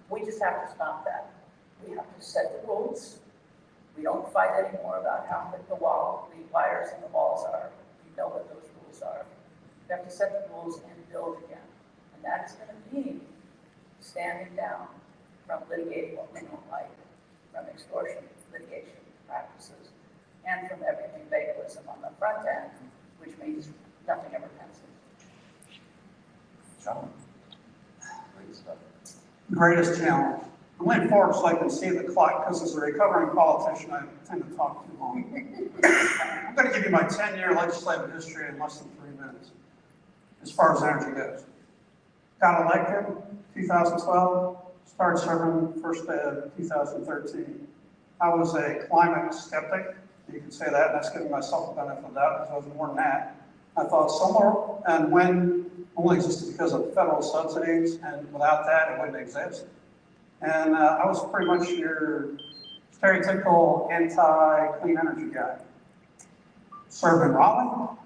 We just have to stop that. We have to set the rules. We don't fight anymore about how thick the wires and the walls are. You know what those rules are. We have to set the rules and build again. And that is going to mean standing down from litigating what we don't like, from extortion, litigation practices, and from everything fatalism on the front end, which means nothing ever passes. John? Greatest challenge. I'm leaning forward so I can see the clock, because as a recovering politician, I tend to talk too long. I'm going to give you my 10-year legislative history in less than 3 minutes, as far as energy goes. Got elected 2012, started serving first day of 2013. I was a climate skeptic. You could say that, and that's giving myself the benefit of the doubt, because I was more than that. I thought solar and wind only existed because of federal subsidies, and without that, it wouldn't exist. And I was pretty much your stereotypical anti-clean energy guy. Served in Raleigh.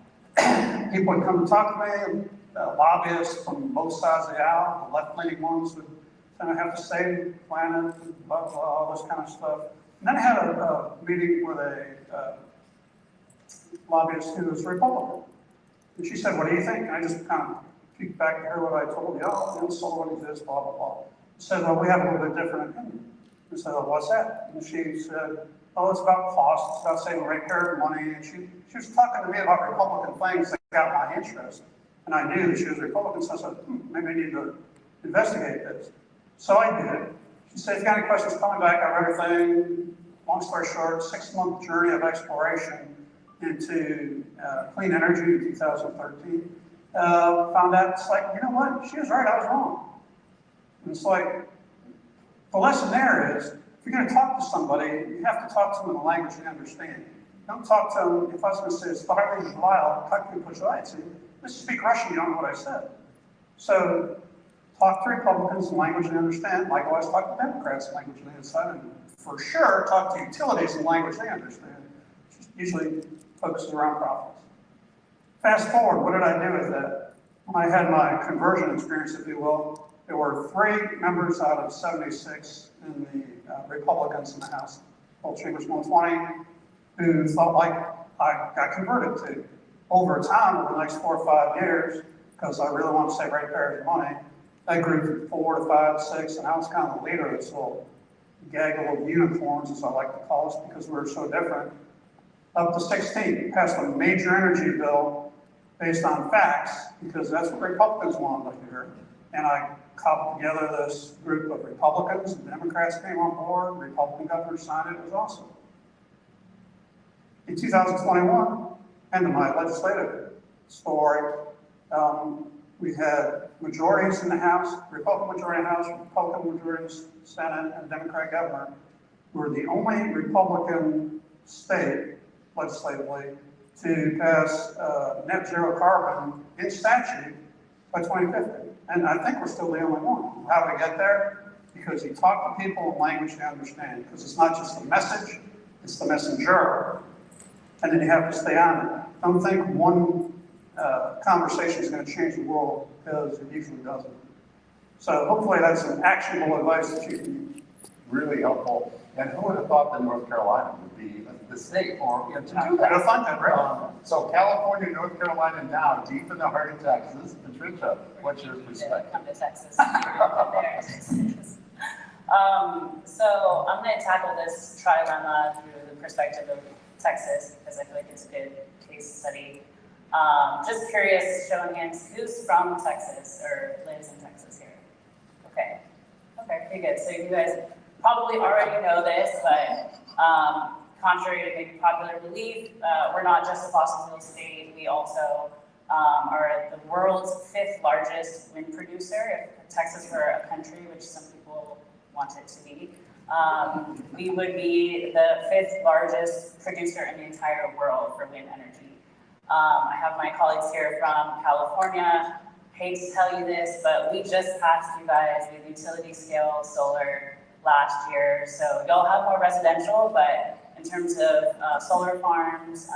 People would come to talk to me, lobbyists from both sides of the aisle, the left-leaning ones would kind of have to save the planet, blah, blah, all this kind of stuff. And then I had a meeting with a lobbyist who was Republican. And she said, "What do you think?" And I just kind of peeked back to her what I told you. "Oh, solar exists, blah, blah, blah." She said, "Well, we have a little bit different opinion." I said, "Oh, what's that?" And she said, "Oh, it's about cost, it's about saving ratepayer money." And she was talking to me about Republican things that got my interest. And I knew that she was Republican, so I said, maybe I need to investigate this. So I did. She said, "If you got any questions, call me back." I read everything. Long story short, 6-month journey of exploration into clean energy in 2013. Found out, it's like, you know what? She was right, I was wrong. And it's like, the lesson there is, if you're going to talk to somebody, you have to talk to them in a language they understand. Don't talk to them, if I was going to say, "Starving is vile, как ты поживаете?" Let's speak Russian, you don't know what I said. So, talk to Republicans in language they understand. Likewise, talk to Democrats in language they understand. And for sure, talk to utilities in language they understand. Usually focuses around profits. Fast forward, what did I do with that? When I had my conversion experience, if you will, there were 3 members out of 76 in the Republicans in the House, both chambers 120, who felt like I got converted to. Over time, over the next 4 or 5 years, because I really want to save ratepayers money, I grew from 4 to 5, 6, and I was kind of the leader of this little gaggle of unicorns, as I like to call us, because we were so different. Up to 16, passed a major energy bill based on facts, because that's what Republicans wanted to hear. And I cobbled together this group of Republicans, and Democrats came on board, Republican governors signed it, it was awesome. In 2021, end of my legislative story, we had majorities in the House, Republican majority in the House, Republican majority in the Senate, and Democrat governor. We were the only Republican state legislatively to pass net zero carbon in statute by 2050. And I think we're still the only one. How do we get there? Because you talk to people in language they understand, because it's not just the message, it's the messenger, and then you have to stay on it. Don't think one conversation is going to change the world, because it usually doesn't. So hopefully that's some actionable advice that you can use. Really helpful. And who would have thought that North Carolina would be the state or to do that? I find that right. So California, North Carolina, and down deep in the heart of Texas. Patricia, what's your perspective? Come to Texas. So I'm going to tackle this trilemma through the perspective of Texas, because I feel like it's a good case study. Just curious, show of hands, who's from Texas or lives in Texas here? Okay, pretty good. So you guys probably already know this, but contrary to maybe popular belief, we're not just a fossil fuel state. We also are the world's 5th largest wind producer. If Texas were a country, which some people want it to be, we would be the 5th largest producer in the entire world for wind energy. I have my colleagues here from California. Hate to tell you this, but we just passed you guys with utility scale solar last year. So y'all have more residential, but in terms of solar farms,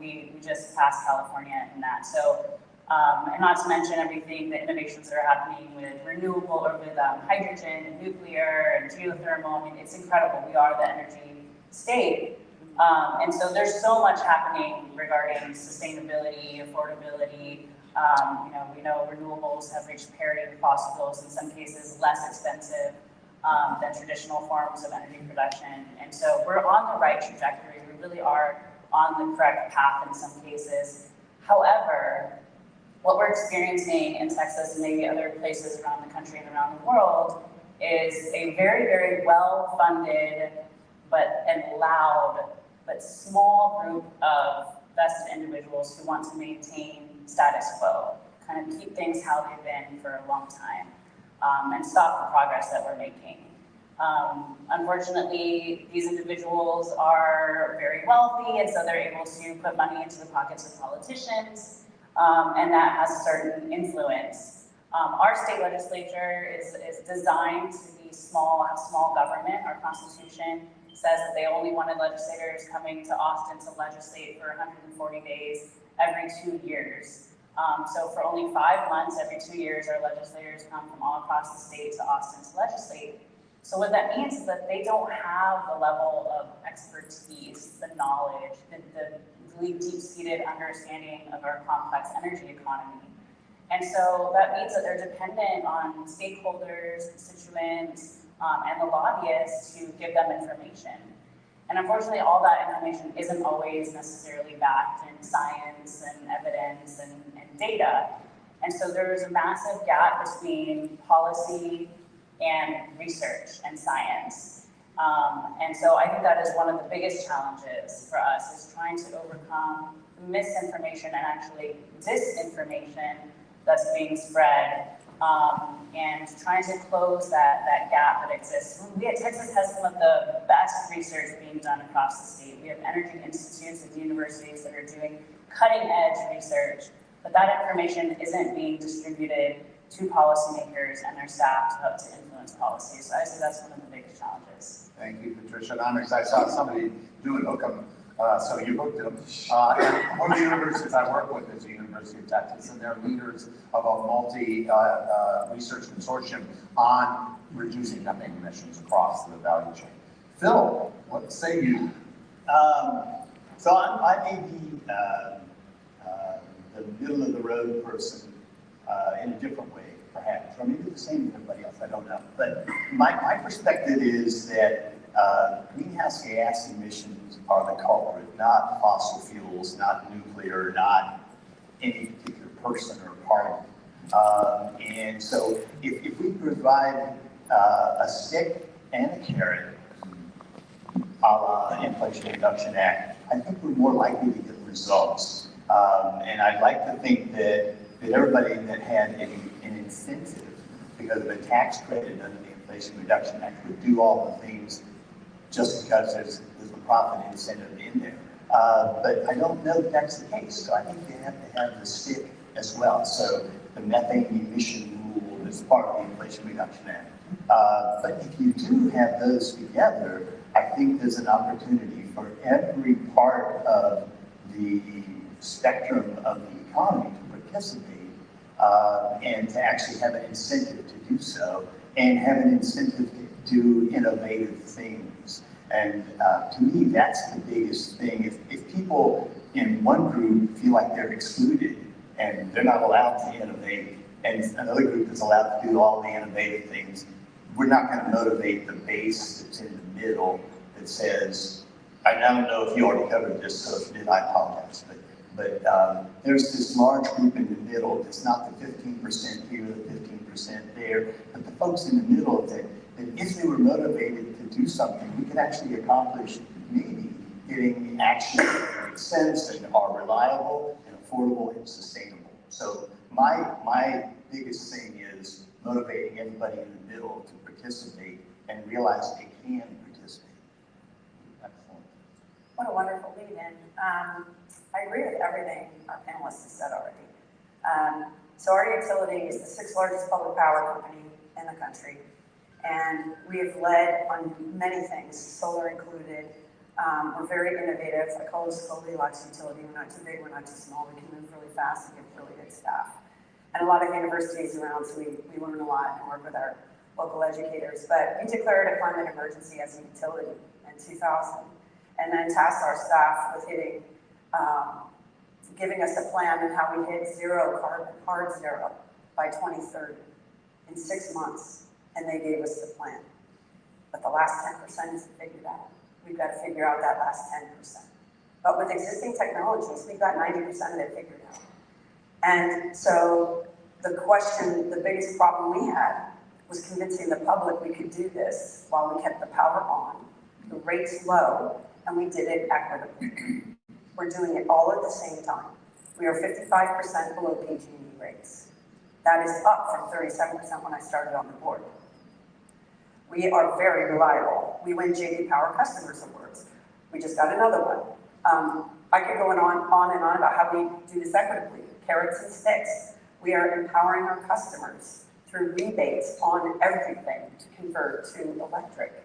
we just passed California in that. So And not to mention everything, the innovations that are happening with renewable or with hydrogen and nuclear and geothermal. I mean, it's incredible. We are the energy state. And so there's so much happening regarding sustainability, affordability. We know renewables have reached parity with fossil fuels, in some cases less expensive than traditional forms of energy production. And so we're on the right trajectory. We really are on the correct path in some cases. However, what we're experiencing in Texas and maybe other places around the country and around the world is a very, very well-funded and loud but small group of vested individuals who want to maintain status quo, kind of keep things how they've been for a long time, and stop the progress that we're making. Unfortunately, these individuals are very wealthy, and so they're able to put money into the pockets of politicians, and that has a certain influence. Our state legislature is designed to be small, have small government. Our constitution says that they only wanted legislators coming to Austin to legislate for 140 days every 2 years. So for only 5 months every 2 years, our legislators come from all across the state to Austin to legislate. So what that means is that they don't have the level of expertise, the knowledge, the really deep-seated understanding of our complex energy economy. And so that means that they're dependent on stakeholders, constituents, and the lobbyists to give them information. And unfortunately, all that information isn't always necessarily backed in science and evidence and data. And so there's a massive gap between policy and research and science. And so I think that is one of the biggest challenges for us, is trying to overcome misinformation and actually disinformation that's being spread, and trying to close that gap that exists. Texas has some of the best research being done across the state. We have energy institutes and universities that are doing cutting-edge research, but that information isn't being distributed to policymakers and their staff to help to influence policy. So I say that's one of the biggest challenges. Thank you, Patricia. And I'm excited. I saw somebody do an hook 'em, so you hooked them. And one of the universities I work with is the University of Texas, and they're leaders of a multi-research consortium on reducing methane emissions across the value chain. Phil, what say you? So I may be the middle of the road person in a different way, perhaps, or maybe the same as everybody else, I don't know. But my perspective is that greenhouse gas emissions are the culprit, not fossil fuels, not nuclear, not any particular person or party. And so if we provide a stick and a carrot, a la Inflation Reduction Act, I think we're more likely to get results. And I'd like to think that everybody that had an incentive because of a tax credit under the Inflation Reduction Act would do all the things just because there's a profit incentive in there. But I don't know that that's the case. So I think you have to have the stick as well. So the methane emission rule is part of the Inflation Reduction Act. But if you do have those together, I think there's an opportunity for every part of the spectrum of the economy to participate and to actually have an incentive to do so, and have an incentive to do innovative things. And to me, that's the biggest thing. If people in one group feel like they're excluded and they're not allowed to innovate, and another group is allowed to do all the innovative things, we're not going to motivate the base that's in the middle that says, I don't know if you already covered this, so if you did, I apologize. But there's this large group in the middle that's not the 15% here, the 15% there, but the folks in the middle that if they were motivated to do something, we could actually accomplish maybe getting action that makes sense and are reliable and affordable and sustainable. So my biggest thing is motivating everybody in the middle to participate and realize they can participate. Excellent. What a wonderful lead-in. I agree with everything our panelists have said already. So our utility is the 6th largest public power company in the country. And we have led on many things, solar included, We're very innovative. I call us Goldilocks utility. We're not too big, we're not too small. We can move really fast and get really good staff. And a lot of universities around, so we learn a lot and work with our local educators. But we declared a climate emergency as a utility in 2000, and then tasked our staff with giving us a plan on how we hit zero carbon, hard zero, by 2030 in 6 months, and they gave us the plan. But the last 10% isn't figured out. We've got to figure out that last 10%. But with existing technologies, we've got 90% of it figured out. And so the biggest problem we had was convincing the public we could do this while we kept the power on, the rates low, and we did it equitably. We're doing it all at the same time. We are 55% below PG&E rates. That is up from 37% when I started on the board. We are very reliable. We win J.D. Power Customers Awards. We just got another one. I could go on and on about how we do this equitably. Carrots and sticks. We are empowering our customers through rebates on everything to convert to electric,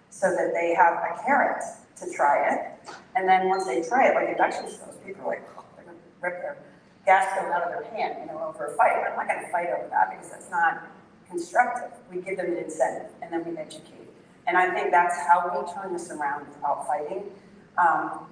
so that they have a carrot to try it. And then once they try it, like induction stoves, people are like, oh, they're gonna rip their gas bill out of their hand, over a fight. I'm not gonna fight over that because that's not constructive. We give them an incentive and then we educate. And I think that's how we turn this around without fighting,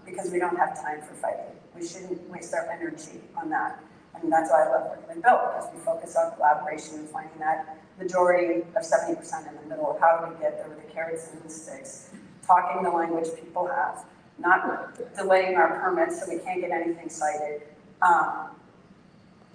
because we don't have time for fighting. We shouldn't waste our energy on that. And that's why I love working in Built, because we focus on collaboration and finding that majority of 70% in the middle of how do we get there with the carrots and the sticks, talking the language people have, not delaying our permits so we can't get anything cited.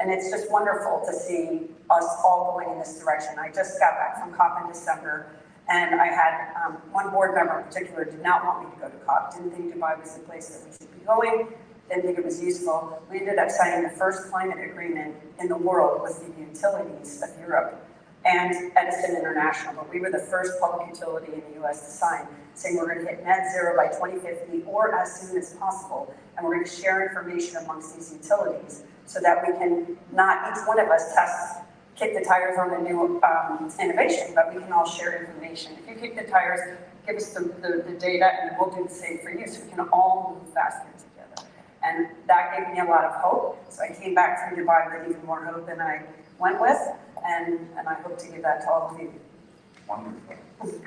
And it's just wonderful to see us all going in this direction. I just got back from COP in December, and I had one board member in particular did not want me to go to COP, didn't think Dubai was the place that we should be going, didn't think it was useful. We ended up signing the first climate agreement in the world with the utilities of Europe and Edison International, but we were the first public utility in the US to sign, saying we're going to hit net zero by 2050 or as soon as possible, and we're going to share information amongst these utilities so that we can not each one of us kick the tires on the new innovation, but we can all share information. If you kick the tires, give us the data, and we'll do the same for you, so we can all move faster together. And that gave me a lot of hope. So I came back from Dubai with even more hope than I went with, and I hope to give that to all of you. Wonderful. Everybody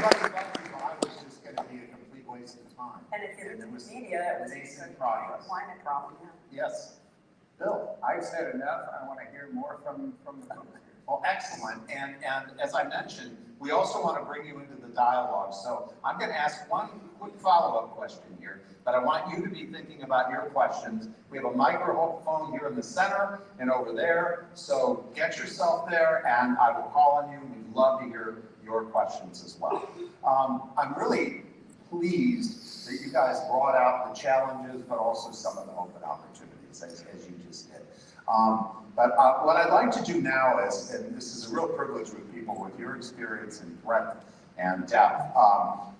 thought Dubai was just going to be a complete waste of time. And if you're in the was media, it was amazing a progress. climate problem. Yeah. Yes. Bill? I've said enough. I want to hear more from the group. Well, excellent. And as I mentioned, we also want to bring you into the dialogue. So I'm going to ask one quick follow-up question here, but I want you to be thinking about your questions. We have a microphone here in the center and over there. So get yourself there and I will call on you. We'd love to hear your questions as well. I'm really pleased that you guys brought out the challenges, but also some of the open opportunities, as you just did. But what I'd like to do now is, and this is a real privilege with people with your experience and breadth and depth,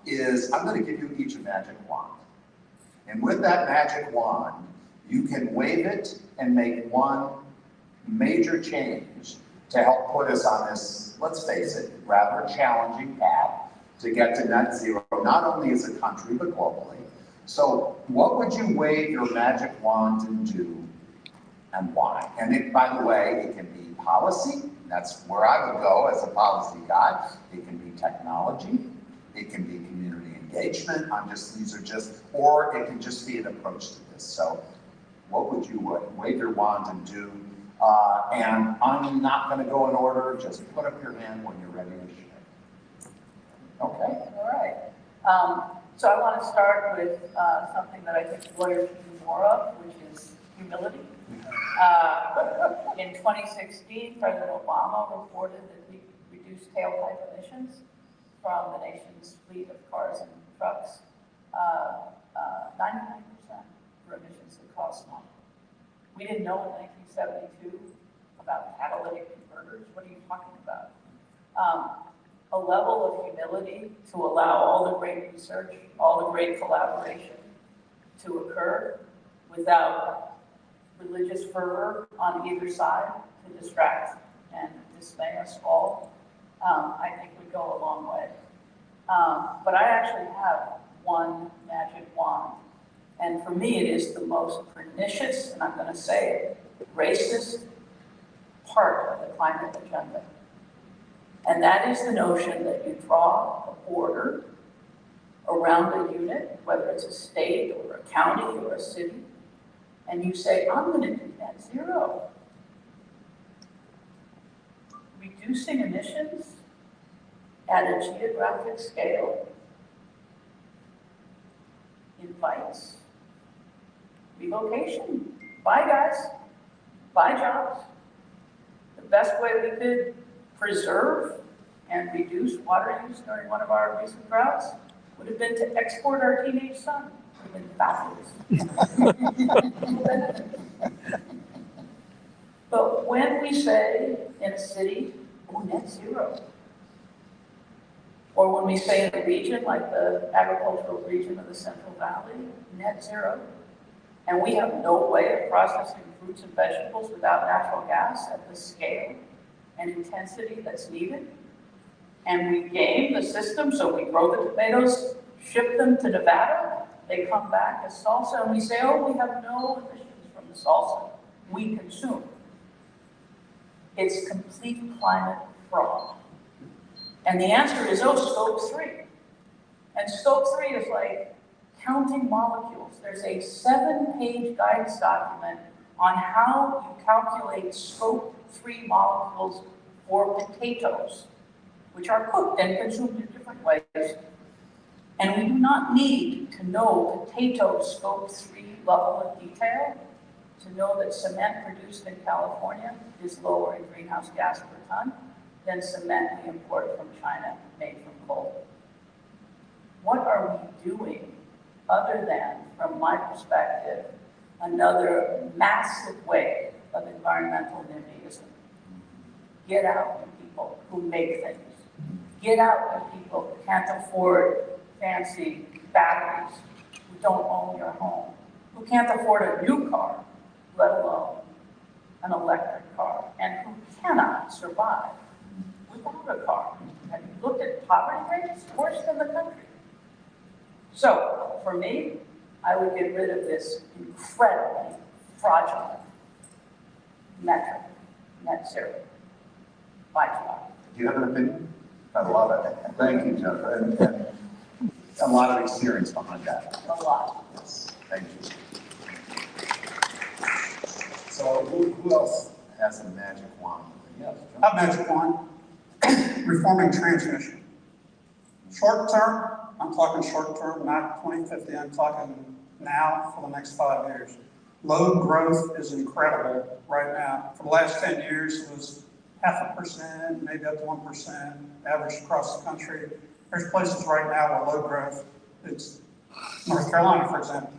is I'm going to give you each a magic wand. And with that magic wand, you can wave it and make one major change to help put us on this, let's face it, rather challenging path to get to net zero, not only as a country, but globally. So what would you wave your magic wand and do, and why? And it, by the way, it can be policy. That's where I would go as a policy guy. It can be technology. It can be community engagement. These are just, or it can just be an approach to this. So what would you wave your wand and do? And I'm not going to go in order. Just put up your hand when you're ready to share. Okay. All right. So I want to start with something that I think lawyers should do more of, which is humility. In 2016, President Obama reported that we reduced tailpipe emissions from the nation's fleet of cars and trucks 99% for emissions that cost money. We didn't know in 1972 about catalytic converters. What are you talking about? A level of humility to allow all the great research, all the great collaboration to occur without religious fervor on either side to distract and dismay us all, I think would go a long way. But I actually have one magic wand. And for me, it is the most pernicious, and I'm going to say it, racist part of the climate agenda. And that is the notion that you draw a border around a unit, whether it's a state or a county or a city, and you say, I'm going to do net zero. Reducing emissions at a geographic scale invites relocation. Bye, guys. Bye, jobs. The best way we could preserve and reduce water use during one of our recent droughts would have been to export our teenage son. It would have been fabulous. But when we say in a city, oh, net zero, or when we say in a region like the agricultural region of the Central Valley, net zero, and we have no way of processing fruits and vegetables without natural gas at the scale and intensity that's needed, and we game the system, so we grow the tomatoes, ship them to Nevada, they come back as salsa, and we say, oh, we have no emissions from the salsa we consume. It's complete climate fraud. And the answer is, oh, scope 3. And scope 3 is like counting molecules. There's a 7-page guidance document on how you calculate scope 3 molecules for potatoes, which are cooked and consumed in different ways. And we do not need to know potato scope 3 level of detail to know that cement produced in California is lower in greenhouse gas per ton than cement we import from China made from coal. What are we doing other than, from my perspective, another massive wave of environmental NIMBYism? Get out with people who make things. Get out with people who can't afford fancy batteries, who don't own your home, who can't afford a new car, let alone an electric car, and who cannot survive without a car. Have you looked at poverty rates? Worse than the country. So, for me, I would get rid of this incredibly fraudulent metric, net zero, by July. Do you have an opinion? I love it. Thank you, Jennifer. And a lot of experience behind that. A lot. Yes, thank you. So who else has a magic wand? Yes, John. Not magic wand, reforming transmission. Short term, I'm talking short term, not 2050, I'm talking now for the next 5 years. Load growth is incredible right now. For the last 10 years, it was 0.5%, maybe up to 1%, average across the country. There's places right now where load growth, it's North Carolina, for example.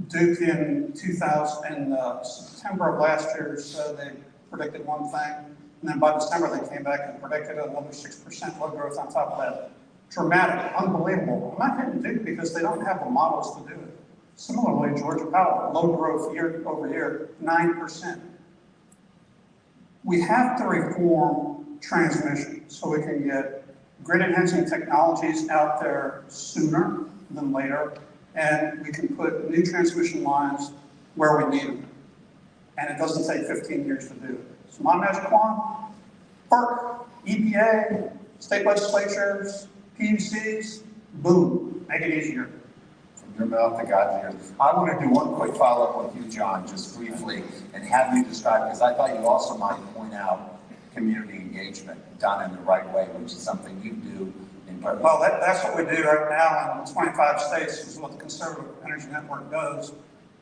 Duke in September of last year said they predicted one thing, and then by December they came back and predicted another 6% load growth on top of that. Dramatic, unbelievable. I'm not hitting Duke because they don't have the models to do it. Similarly, Georgia Power, load growth year over year, 9%. We have to reform transmission so we can get grid enhancing technologies out there sooner than later, and we can put new transmission lines where we need them. And it doesn't take 15 years to do it. So my magic wand, FERC, EPA, state legislatures, PUCs, boom, make it easier. From your mouth to God's ears. I want to do one quick follow-up with you, John, just briefly, and have you describe, because I thought you also might point out community engagement done in the right way, which is something you do in part. Well, that's what we do right now in 25 states, is what the Conservative Energy Network does.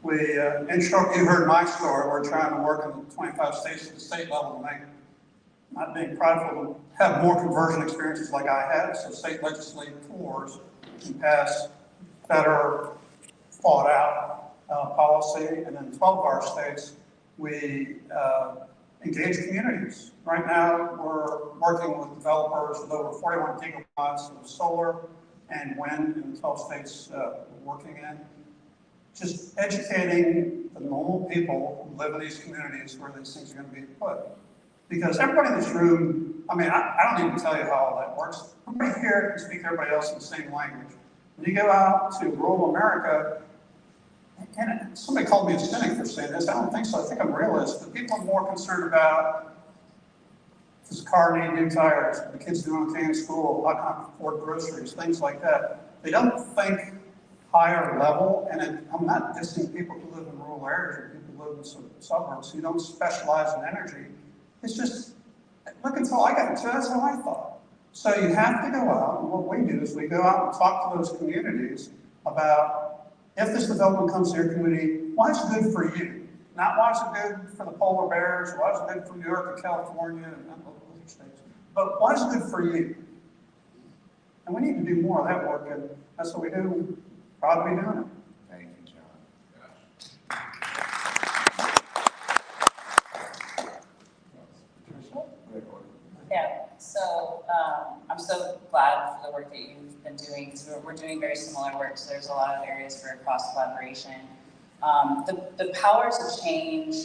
We, in short, you heard my story, we're trying to work in 25 states at the state level to make, not being prideful, to have more conversion experiences like I had, so state legislators can pass better thought out policy, and in 12 of our states, we engage communities. Right now, we're working with developers with over 41 gigawatts of solar and wind in the 12 states we're working in. Just educating the normal people who live in these communities where these things are going to be put. Because everybody in this room I mean, I don't need to tell you how all that works. Everybody here can speak everybody else in the same language. When you go out to rural America, and somebody called me a cynic for saying this, I don't think so, I think I'm a realist, but people are more concerned about does the car need new tires, the kids doing okay in school, how can I afford groceries, things like that. They don't think higher level, and I'm not dissing people who live in rural areas or people who live in some suburbs who don't specialize in energy. It's just, look, until I got into it, that's how I thought. So you have to go out, and what we do is we go out and talk to those communities about if this development comes to your community, why is it good for you? Not why is it good for the polar bears, why is it good for New York and California and other states, but why is it good for you? And we need to do more of that work, and that's what we do. Proud to be doing it. Thank you, John. Yeah, so I'm so glad for the work that you've been doing, because we're doing very similar work, so there's a lot of areas for cross collaboration. The power to change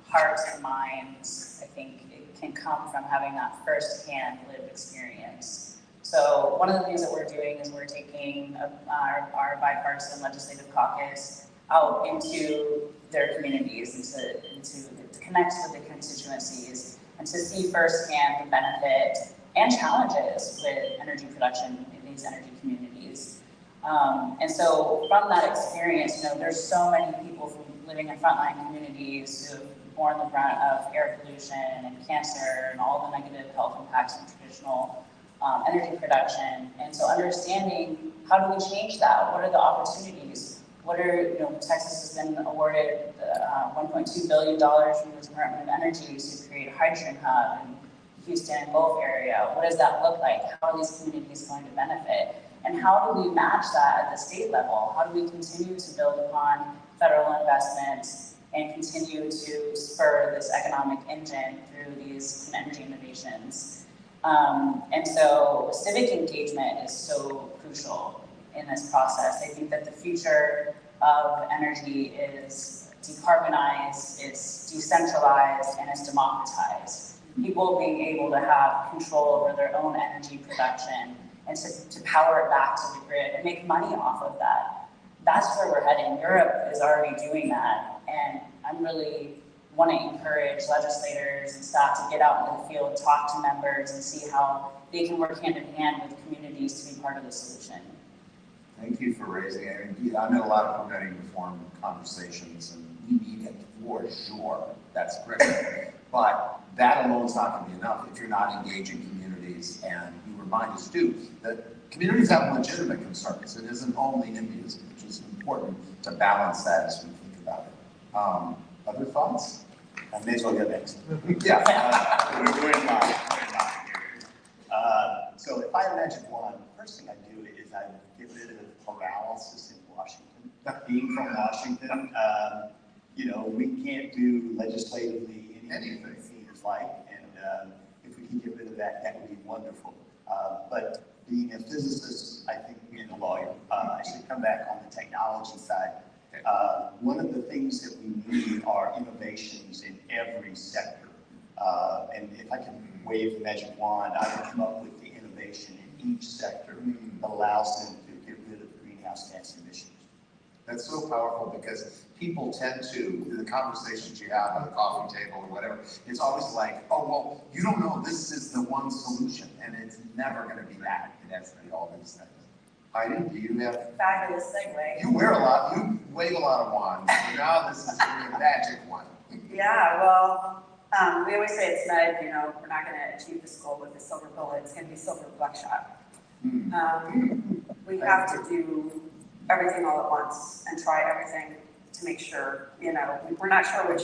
hearts and minds, I think, it can come from having that first-hand lived experience. So one of the things that we're doing is we're taking our bipartisan legislative caucus out into their communities and to connect with the constituencies and to see firsthand the benefit and challenges with energy production in these energy communities. And so from that experience, there's so many people from living in frontline communities who have borne the brunt of air pollution and cancer and all the negative health impacts from traditional energy production. And so understanding how do we change that? What are the opportunities? What are, Texas has been awarded $1.2 billion from the Department of Energy to create a hydrogen hub in Houston and Gulf area. What does that look like? How are these communities going to benefit? And how do we match that at the state level? How do we continue to build upon federal investments and continue to spur this economic engine through these energy innovations? And so civic engagement is so crucial in this process. I think that the future of energy is decarbonized, it's decentralized, and it's democratized. People being able to have control over their own energy production and to power it back to the grid and make money off of that. That's where we're heading. Europe is already doing that, and I'm really want to encourage legislators and staff to get out into the field, talk to members, and see how they can work hand in hand with communities to be part of the solution. Thank you for raising it. I'm in a lot of permitting reform conversations, and we need it for sure. That's critical. But that alone is not going to be enough if you're not engaging communities. And you remind us too that communities have legitimate concerns. It isn't only NIMBYism, which is important to balance that as we think about it. Other thoughts? I may as well go next. Yeah. We're in line here. So if I imagine one, the first thing I do is I get rid of paralysis in Washington. Being from Washington, we can't do legislatively anything it seems like, and if we can get rid of that, that would be wonderful. But being a physicist, I think being a lawyer, I should come back on the technology side. One of the things that we need are innovations in every sector. And if I can wave the magic wand, I would come up with the innovation in each sector that allows them to get rid of greenhouse gas emissions. That's so powerful because people tend to, in the conversations you have at the coffee table or whatever, it's always like, oh, well, you don't know, this is the one solution, and it's never going to be that. It has to be all these things. Heidi, do you have? Fabulous segue. You wear a lot, you wave a lot of wands, so now this is the magic one. Yeah, well, we always say it's SMUD, we're not going to achieve this goal with a silver bullet, it's going to be silver buckshot. We have to do everything all at once and try everything to make sure, we're not sure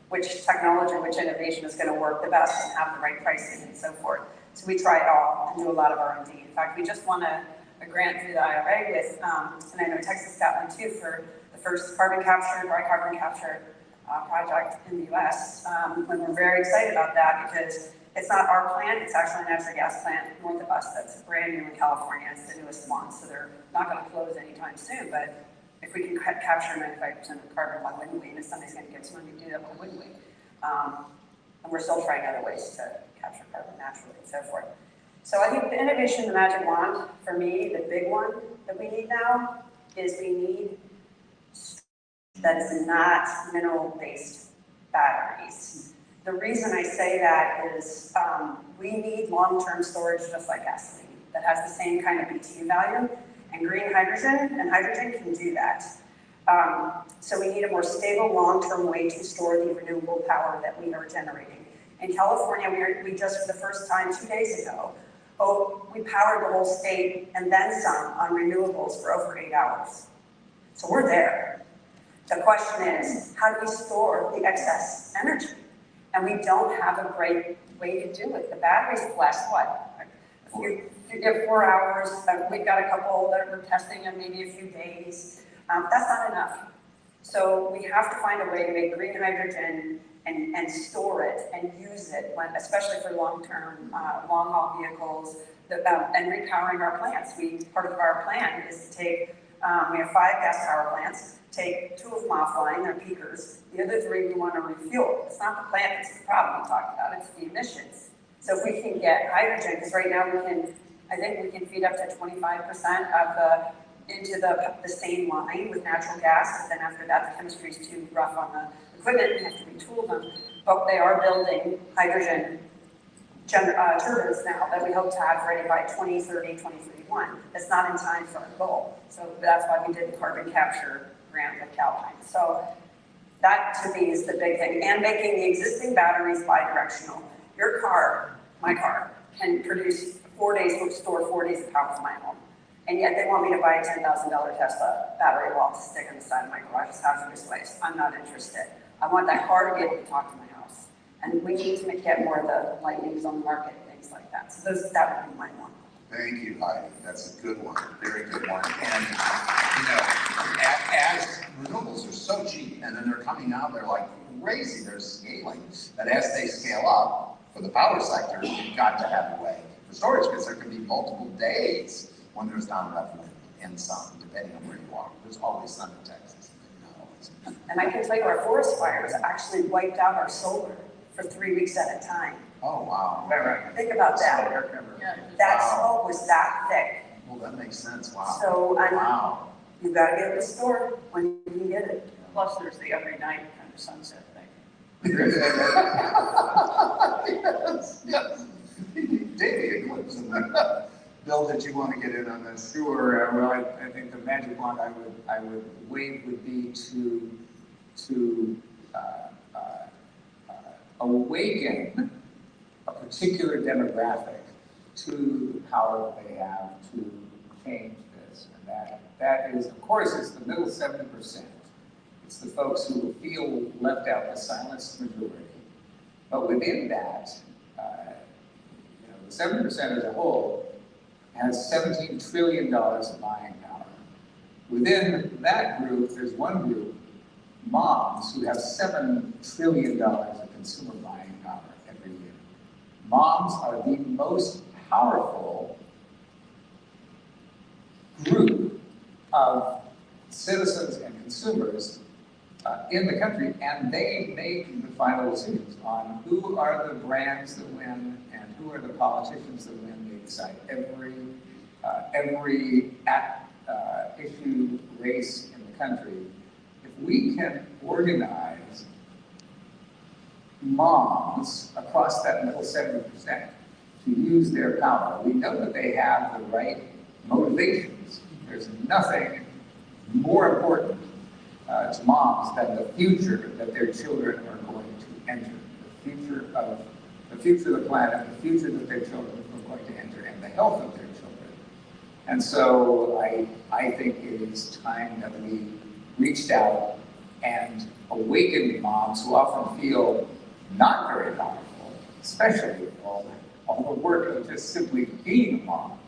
which technology, which innovation is going to work the best and have the right pricing and so forth. So we try it all and do a lot of R&D. In fact, we just won a grant through the IRA with, and I know Texas got one too, for the first dry carbon capture project in the US. And we're very excited about that because it's not our plant, it's actually a natural gas plant north of us that's brand new in California. It's the newest one, so they're not going to close anytime soon. But if we can capture 95% of carbon, why wouldn't we? And if somebody's going to give us money to do that, why wouldn't we? And we're still trying other ways to capture carbon naturally and so forth. So I think the innovation, the magic wand, for me, the big one that we need now is we need that is not mineral-based batteries. The reason I say that is we need long-term storage just like gasoline that has the same kind of BTU value, and green hydrogen and hydrogen can do that. So we need a more stable long-term way to store the renewable power that we are generating. In California, we just for the first time 2 days ago, we powered the whole state and then some on renewables for over 8 hours. So we're there. The question is, how do we store the excess energy? And we don't have a great way to do it. The batteries last what? You get 4 hours, we've got a couple that we're testing in maybe a few days. That's not enough. So we have to find a way to make green hydrogen and store it and use it, when, especially for long-term, long-haul vehicles, and repowering our plants. Part of our plan is to take, we have 5 gas power plants, take 2 of them offline, they're peakers. The other 3 we want to refuel. It's not the plant that's the problem we talked about, it's the emissions. So if we can get hydrogen, because right now I think we can feed up to 25% into the same line with natural gas, but then after that, the chemistry is too rough on the equipment, we have to retool them. But they are building hydrogen turbines now that we hope to have ready by 2030, 2031. That's not in time for our goal. So that's why we did the carbon capture grant with Calpine. So that to me is the big thing. And making the existing batteries bidirectional. Your car, my car, can produce 4 days, store 4 days of power for my home. And yet they want me to buy a $10,000 Tesla battery wall to stick on the side of my garage as hazardous waste. I'm not interested. I want that car to be able to talk to my house. And we need to get more of the lightnings on the market, things like that. So that would be my one. Thank you, Heidi. That's a good one, very good one. And, you know, as renewables are so cheap, and then they're coming out, they're like crazy, they're scaling, that as they scale up, for the power sector, you've got to have a way for storage, because there can be multiple days when there's not enough wind and sun, depending on where you are. There's always sun in Texas. And I can tell you our forest fires actually wiped out our solar for 3 weeks at a time. Oh, wow. Right. Think about that. Yeah. That Wow. smoke was that thick. Well, that makes sense, wow. So Wow. you gotta be able to store when you can get it. Plus, there's the every night kind of sunset thing. Yes. David, what's in the bill that you want to get in on this? Sure. Well, I think the magic wand I would wave would be to awaken a particular demographic to the power that they have to change this. And that is, of course, it's the middle 70%. It's the folks who feel left out, the silenced majority. But within that, the 70% as a whole has $17 trillion of buying power. Within that group, there's one group, moms, who have $7 trillion of consumer buying power every year. Moms are the most powerful group of citizens and consumers in the country, and they make the final decisions on who are the brands that win and who are the politicians that win. They decide every issue race in the country. If we can organize moms across that middle 70% to use their power, we know that they have the right motivations. There's nothing more important to moms than the future that their children are going to enter, the future of the planet, the future that their children are going to enter, and the health of their children. And so I think it is time that we reached out and awakened moms who often feel not very powerful, especially all the work of just simply being a mom,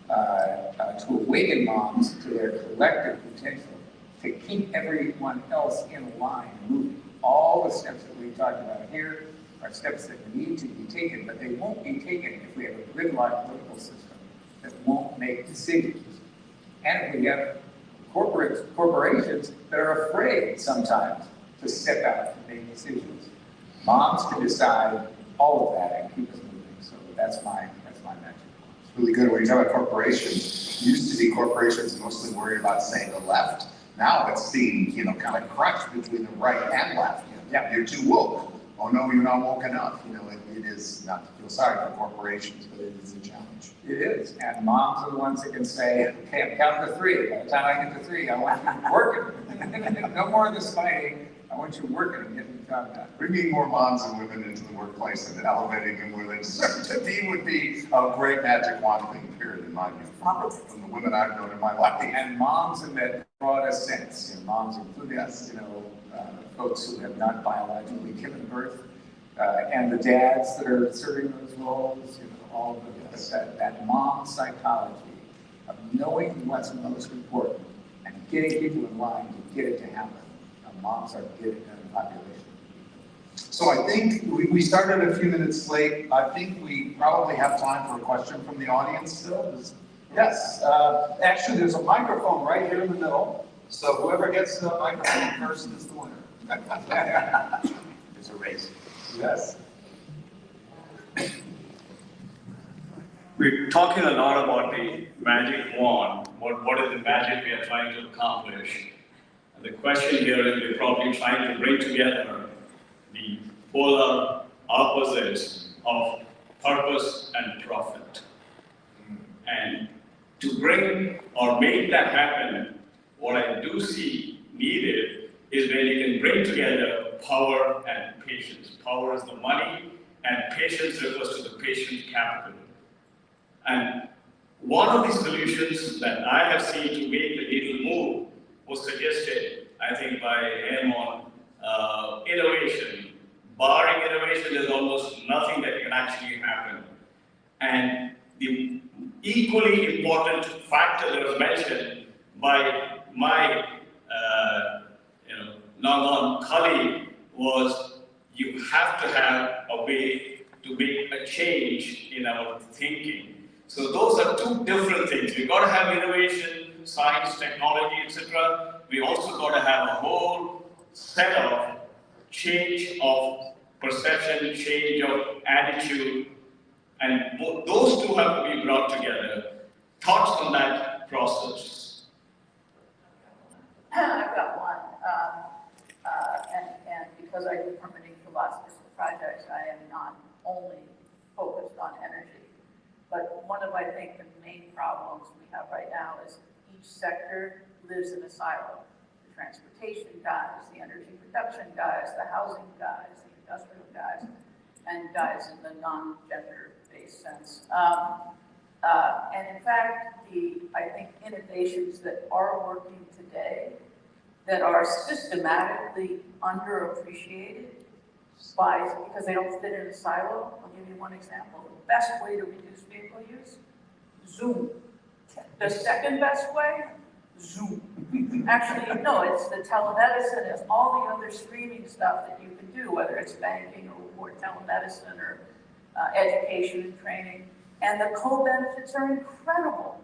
to awaken moms to their collective potential, to keep everyone else in line moving. All the steps that we talked about here are steps that need to be taken, but they won't be taken if we have a gridlocked political system that won't make decisions. And if we have corporations that are afraid sometimes to step out and make decisions. Moms can decide all of that and keep us moving. So that's my magic. Really good. When you talk about corporations, it used to be corporations mostly worried about, say, the left. Now it's being, kind of crushed between the right and left. Yeah, you're too woke. Oh no, you're not woke enough. It is, not to feel sorry for corporations, but it is a challenge. It is, and moms are the ones that can say, okay, I'm counting to 3. By the time I get to 3, I want you working. No more of this fighting. I want you working and getting the job done. Bringing more moms and women into the workplace and elevating them where they deserve to be would be a great magic wand thing, period, in my view, from the women I've known in my life. And moms in that broadest sense, moms including, folks who have not biologically given birth, and the dads that are serving those roles, all of that mom psychology of knowing what's most important and getting people in line to get it to happen. Moms are getting it in the population. So I think we started a few minutes late. I think we probably have time for a question from the audience still. Yes, actually, there's a microphone right here in the middle, so whoever gets the microphone first is the winner. It's a race. Yes. We're talking a lot about the magic wand. What is the magic we are trying to accomplish? And the question here is we're probably trying to bring together the polar opposites of purpose and profit. And to bring or make that happen, what I do see needed is when you can bring together power and patience. Power is the money, and patience refers to the patient capital. And one of the solutions that I have seen to make the needle move was suggested, I think, by him on innovation. Barring innovation, there's almost nothing that can actually happen. And the equally important factor that was mentioned by my long-on colleague was you have to have a way to make a change in our thinking. So those are two different things. We've got to have innovation, science, technology, etc. We also got to have a whole set of change of perception, change of attitude, and those two have to be brought together. Thoughts on that process? I've got one, and because I do permitting for lots of different projects, I am not only focused on energy, but one of, I think, the main problems we have right now is each sector lives in a silo. The transportation guys, the energy production guys, the housing guys, the industrial guys, and guys in the non-gender-based sense. And in fact, I think innovations that are working today that are systematically underappreciated because they don't fit in a silo. I'll give you one example. The best way to reduce vehicle use, Zoom. The second best way, Zoom. Actually, no, it's the telemedicine, it's all the other streaming stuff that you can do, whether it's banking or telemedicine or education and training. And the co-benefits are incredible.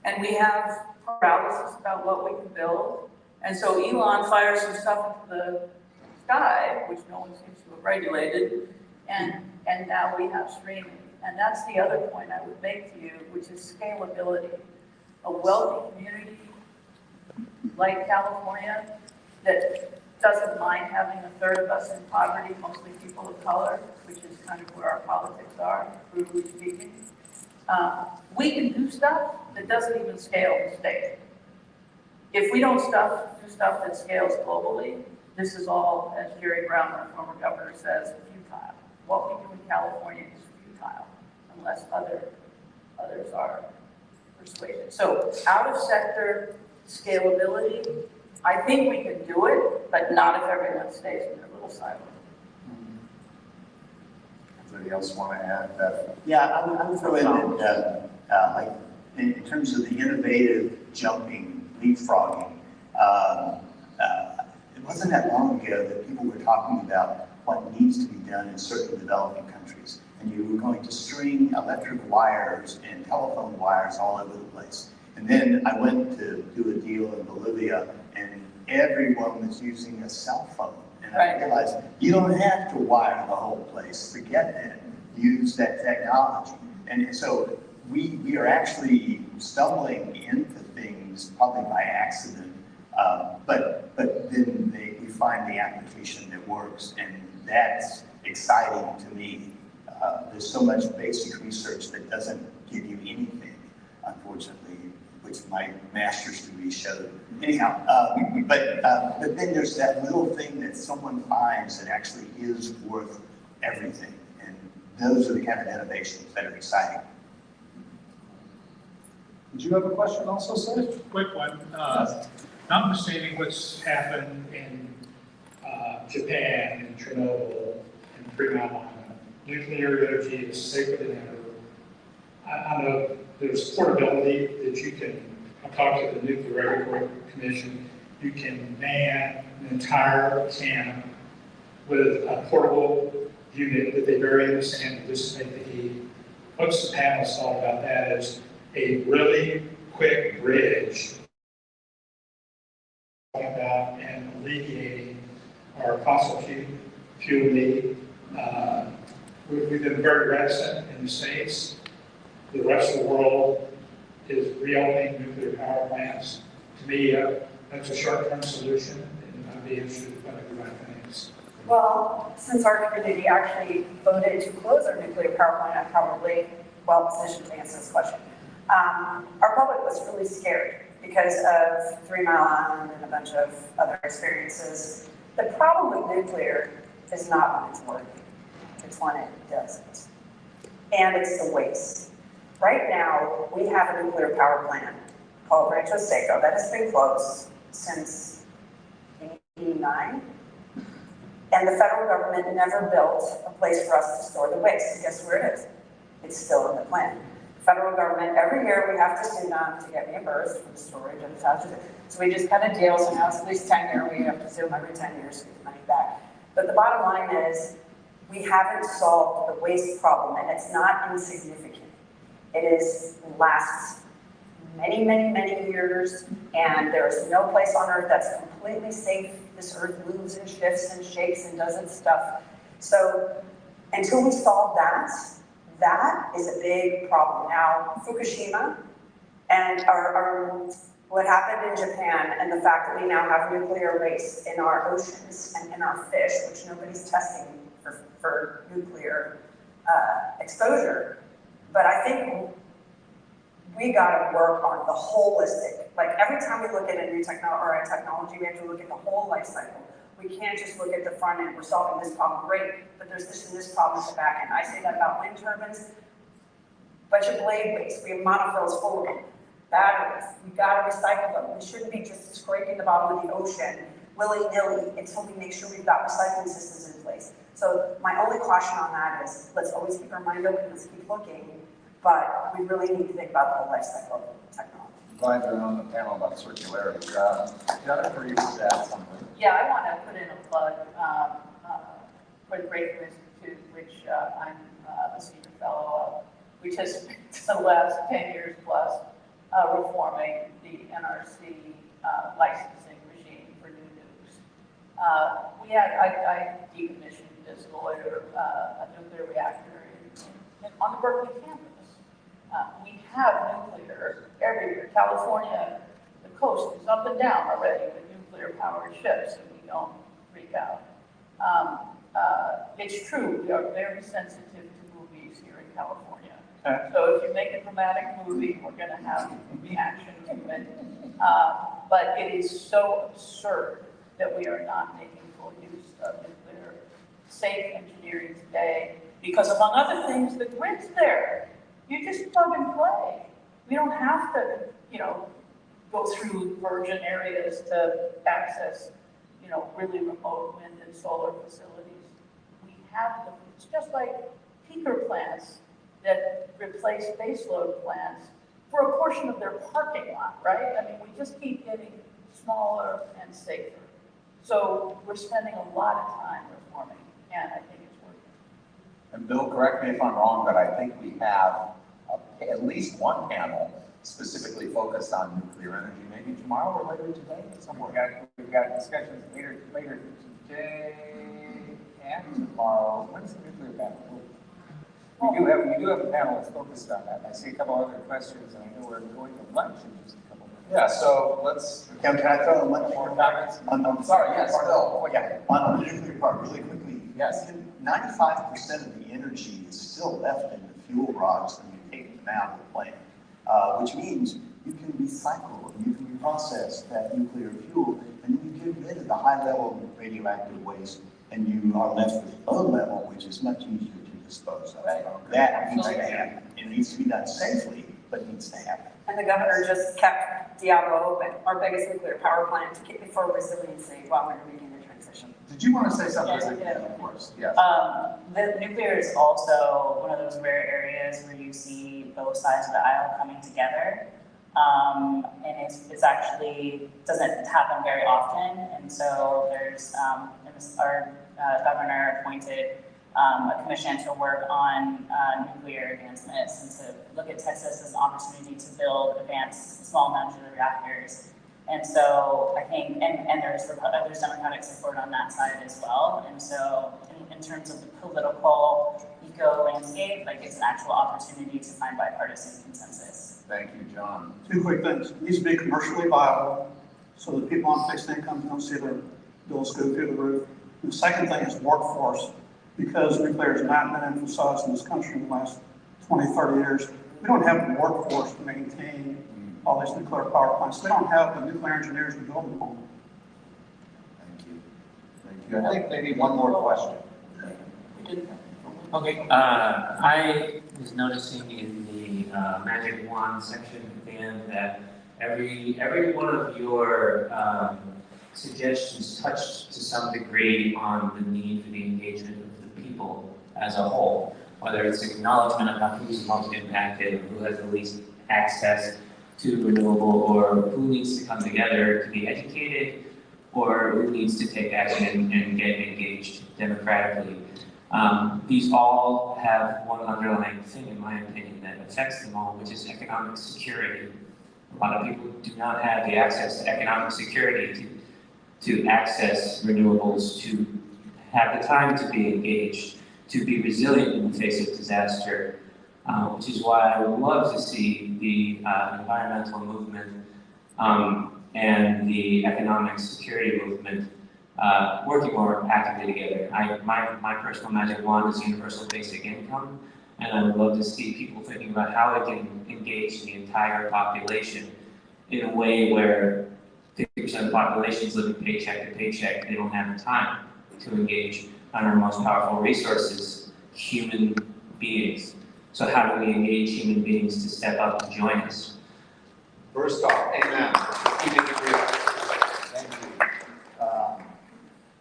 And we have paralysis about what we can build. And so Elon fires some stuff into the sky, which no one seems to have regulated, and now we have streaming. And that's the other point I would make to you, which is scalability. A wealthy community like California that doesn't mind having a third of us in poverty, mostly people of color, which is kind of where our politics are, brutally speaking. We can do stuff that doesn't even scale the state. If we don't do stuff that scales globally, this is all, as Jerry Brown, our former governor, says, futile. What we do in California is futile unless others are persuaded. So out of sector scalability, I think we can do it, but not if everyone stays in their little silo. Anybody else want to add that? Yeah, I would throw in that, like, in terms of the innovative jumping, leapfrogging, it wasn't that long ago that people were talking about what needs to be done in certain developing countries. And you were going to string electric wires and telephone wires all over the place. And then I went to do a deal in Bolivia, and everyone was using a cell phone. And I realized you don't have to wire the whole place, forget that, use that technology. And so we are actually stumbling into things probably by accident, but then we find the application that works, and that's exciting to me. There's so much basic research that doesn't give you anything, unfortunately, which my master's degree showed. Anyhow, but then there's that little thing that someone finds that actually is worth everything, and those are the kind of innovations that are exciting. Did you have a question also, sir? Quick one. Notwithstanding what's happened in Japan and Chernobyl and Fukushima, nuclear energy is safer than ever. I know there's portability that you can, I talked to the Nuclear Regulatory Commission, you can man an entire camp with a portable unit that they bury in the sand to dissipate the heat. What's the panel thought about that is a really quick bridge about and alleviating our fossil fuel need. We've been very reticent in the States. The rest of the world is reopening nuclear power plants. To me, that's a short-term solution, and I'd be interested in what everybody thinks. Well, since our community actually voted to close our nuclear power plant, I'm probably well positioned to answer this question. Our public was really scared because of 3 Mile Island and a bunch of other experiences. The problem with nuclear is not when it's working, it's when it doesn't. And it's the waste. Right now, we have a nuclear power plant called Rancho Szoka that has been closed since 1989. And the federal government never built a place for us to store the waste. Guess where it is? It's still in the plant. Federal government, every year we have to sue them to get reimbursed for the storage and such. So we just kind of deal, so now it's at least 10 years, we have to sue them every 10 years to get the money back. But the bottom line is, we haven't solved the waste problem, and it's not insignificant. It lasts many, many, many years, and there's no place on earth that's completely safe. This earth moves and shifts and shakes and does its stuff. So until we solve that, that is a big problem. Now, Fukushima and what happened in Japan and the fact that we now have nuclear waste in our oceans and in our fish, which nobody's testing for nuclear exposure. But I think we gotta work on the holistic. Like every time we look at a new technology, we have to look at the whole life cycle. We can't just look at the front end. We're solving this problem, great, but there's this and this problem at the back end. I say that about wind turbines. Bunch of blade waste. We have monofills full of them. Batteries. We gotta recycle them. We shouldn't be just scraping the bottom of the ocean willy-nilly until we make sure we've got recycling systems in place. So my only caution on that is let's always keep our mind open, let's keep looking, but we really need to think about the whole life cycle of technology. Glad you're on the panel about circularity. Jennifer, you should add something. Yeah, I want to put in a plug for the Breakthrough Institute, which I'm a senior fellow of. We just spent the last 10 years plus reforming the NRC licensing regime for new nukes. I decommissioned as a lawyer a nuclear reactor on the Berkeley campus. We have nuclear everywhere. California, the coast is up and down already with nuclear-powered ships, and we don't freak out. It's true, we are very sensitive to movies here in California. So if you make a dramatic movie, we're going to have a reaction to it. But it is so absurd that we are not making full use of nuclear safe engineering today, because among other things, the grid's there. You just plug and play. We don't have to, go through virgin areas to access, really remote wind and solar facilities. We have them. It's just like peaker plants that replace baseload plants for a portion of their parking lot, right? I mean, we just keep getting smaller and safer. So we're spending a lot of time reforming, and I think it's working. And Bill, correct me if I'm wrong, but I think we have at least one panel specifically focused on nuclear energy, maybe tomorrow or later today, somewhere. We've got discussions later today and tomorrow. When's the nuclear panel? We do have a panel that's focused on that. I see a couple other questions, and I know we're going to lunch in just a couple minutes. Yeah, so let's. Can I throw in one more comment? I'm sorry, yes, Bill. Yeah, on the nuclear part, really quickly. Yes. 95% of the energy is still left in the fuel rods when you take them out of the plant, which means you can recycle, you can reprocess that nuclear fuel, and then you get rid of the high level of radioactive waste, and you are left with low level, which is much easier to dispose of. Right. That needs to happen. It needs to be done safely, but needs to happen. And the governor just kept Diablo open, our biggest nuclear power plant, to keep it for resiliency while we were making the transition. Did you want to say something? Yeah. Of course, yes. The nuclear is also one of those rare areas where you see both sides of the aisle coming together. And it's actually doesn't happen very often. And so there's, our governor appointed a commission to work on nuclear advancements and to look at Texas as an opportunity to build advanced small modular reactors. And so I think, and there's Democratic support on that side as well. And so in terms of the political eco landscape, like it's an actual opportunity to find bipartisan consensus. Thank you, John. Two quick things. It needs to be commercially viable so that people on fixed incomes don't see their bills go through the roof. And the second thing is workforce, because nuclear has not been emphasized in this country in the last 20, 30 years. We don't have the workforce to maintain all these nuclear power plants. We don't have the nuclear engineers to build them all. Thank you. Thank you. I think maybe one more question. Okay, I was noticing in the Magic Wand section at the end that every one of your suggestions touched to some degree on the need for the engagement of the people as a whole, whether it's acknowledgement about who's most impacted, who has the least access to renewable, or who needs to come together to be educated, or who needs to take action and get engaged democratically. These all have one underlying thing, in my opinion, that affects them all, which is economic security. A lot of people do not have the access to economic security to access renewables, to have the time to be engaged, to be resilient in the face of disaster, which is why I would love to see the environmental movement and the economic security movement working more actively together. My personal magic wand is universal basic income, and I would love to see people thinking about how they can engage the entire population in a way where 50% of the population is living paycheck to paycheck. They don't have the time to engage on our most powerful resources, human beings. So how do we engage human beings to step up and join us? First off, amen. Keep it real. Thank you.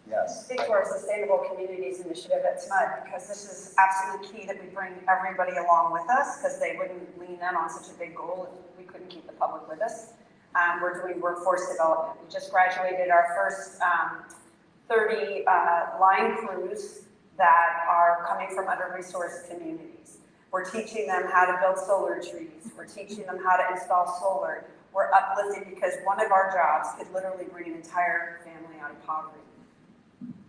Yes. Speak to our Sustainable Communities Initiative at SMUD, because this is absolutely key that we bring everybody along with us, because they wouldn't lean in on such a big goal if we couldn't keep the public with us. We're doing workforce development. We just graduated our first 30 line crews that are coming from under-resourced communities. We're teaching them how to build solar trees. We're teaching them how to install solar. We're uplifting, because one of our jobs could literally bring an entire family out of poverty.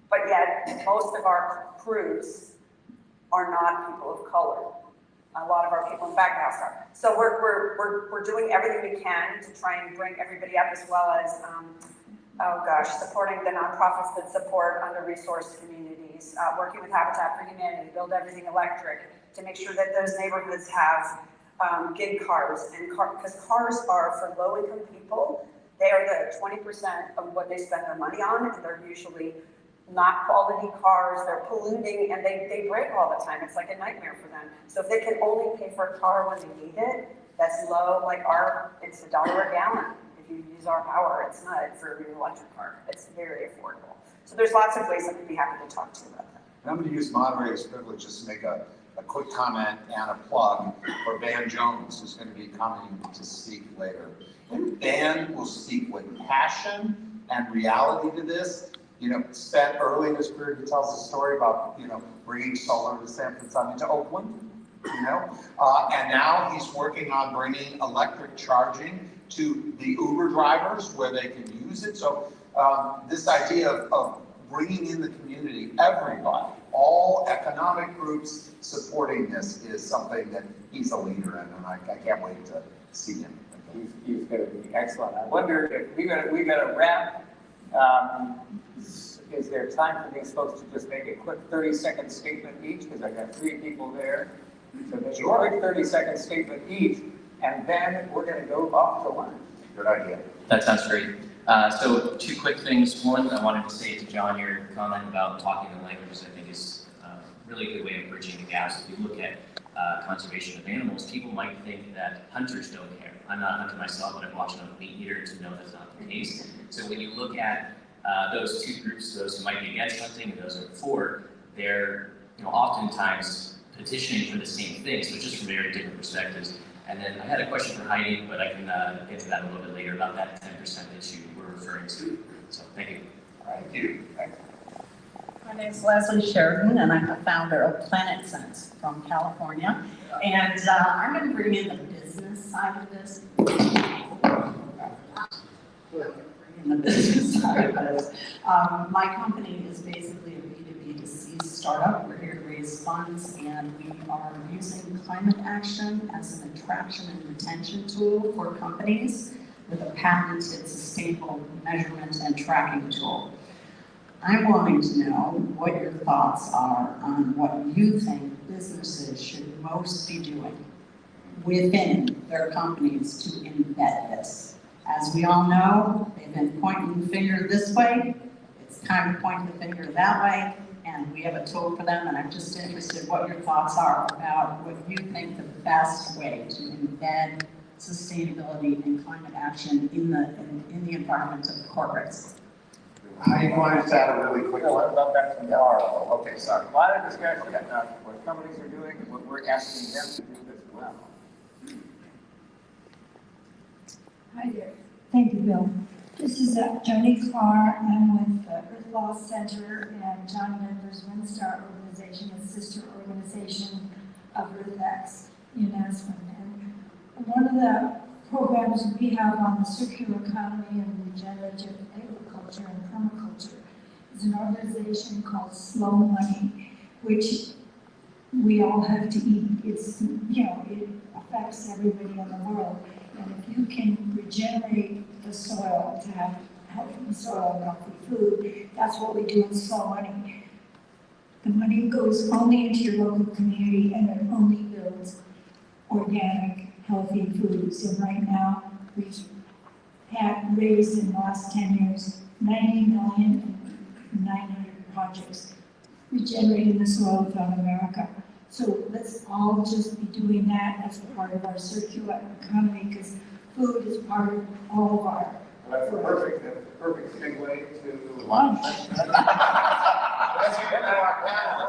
But yet, most of our crews are not people of color. A lot of our people in backhouse are. So we're doing everything we can to try and bring everybody up, as well as, supporting the nonprofits that support under-resourced communities, working with Habitat for Humanity to build everything electric, to make sure that those neighborhoods have gig cars, because cars are, for low-income people, they are the 20% of what they spend their money on, and they're usually not quality cars, they're polluting, and they break all the time. It's like a nightmare for them. So if they can only pay for a car when they need it, that's low, like it's $1 a gallon. If you use our power, it's not for your electric car. It's very affordable. So there's lots of ways that we'd be happy to talk to you about that. I'm going to use moderator's privilege just to make a quick comment and a plug for Van Jones, who's going to be coming to speak later. And Van will speak with passion and reality to this. Spent early in his career, he tells a story about, bringing solar to San Francisco, to Oakland, and now he's working on bringing electric charging to the Uber drivers where they can use it. So this idea of bringing in the community, everybody, all economic groups supporting this is something that he's a leader in, and I can't wait to see him. He's going to be excellent. I wonder if we got to wrap. Is there time for these folks to just make a quick 30-second statement each? Because I got 3 people there. So make a quick 30-second statement each, and then we're going to go off to lunch. Good idea. That sounds great. So 2 quick things. One, I wanted to say to John, your comment about talking the languages, I think is a really good way of bridging the gaps. If you look at conservation of animals, people might think that hunters don't care. I'm not a hunter myself, but I've watched enough meat eater to know that's not the case. So when you look at those 2 groups, those who might be against hunting and those who are for, they're oftentimes petitioning for the same thing, so just from very different perspectives. And then I had a question for Heidi, but I can get to that a little bit later about that 10% that you were referring to. So thank you. Thank you. My name is Leslie Sheridan, and I'm the founder of Planet Sense from California. And I'm going to bring in the business side of this. My company is basically a B2B2C startup. We're here to raise funds, and we are using climate action as an attraction and retention tool for companies with a patented sustainable measurement and tracking tool. I'm wanting to know what your thoughts are on what you think businesses should most be doing within their companies to embed this. As we all know, they've been pointing the finger this way. It's time to point the finger that way, and we have a tool for them, and I'm just interested what your thoughts are about what you think the best way to embed sustainability and climate action in the environment of corporates. How you want to add a really quick one? About that tomorrow. Okay, sorry. A lot of discussion about what companies are doing and what we're asking them to do as well. Hi there. Thank you, Bill. This is Joni Clark. I'm with the Earth Law Center and John Denver's WindStar organization, a sister organization of EarthX in Aspen. And one of the programs we have on the circular economy and regenerative agriculture and permaculture is an organization called Slow Money, which we all have to eat. It's, it affects everybody in the world. And if you can regenerate the soil to have healthy soil and healthy food, that's what we do in Slow Money. The money goes only into your local community and it only builds organic, healthy foods. And right now, we've had raised in the last 10 years, 90,900 projects regenerating the soil throughout America. So let's all just be doing that as part of our circular economy, because food is part of all of our. That's the perfect segue to lunch. Let's get to our panel.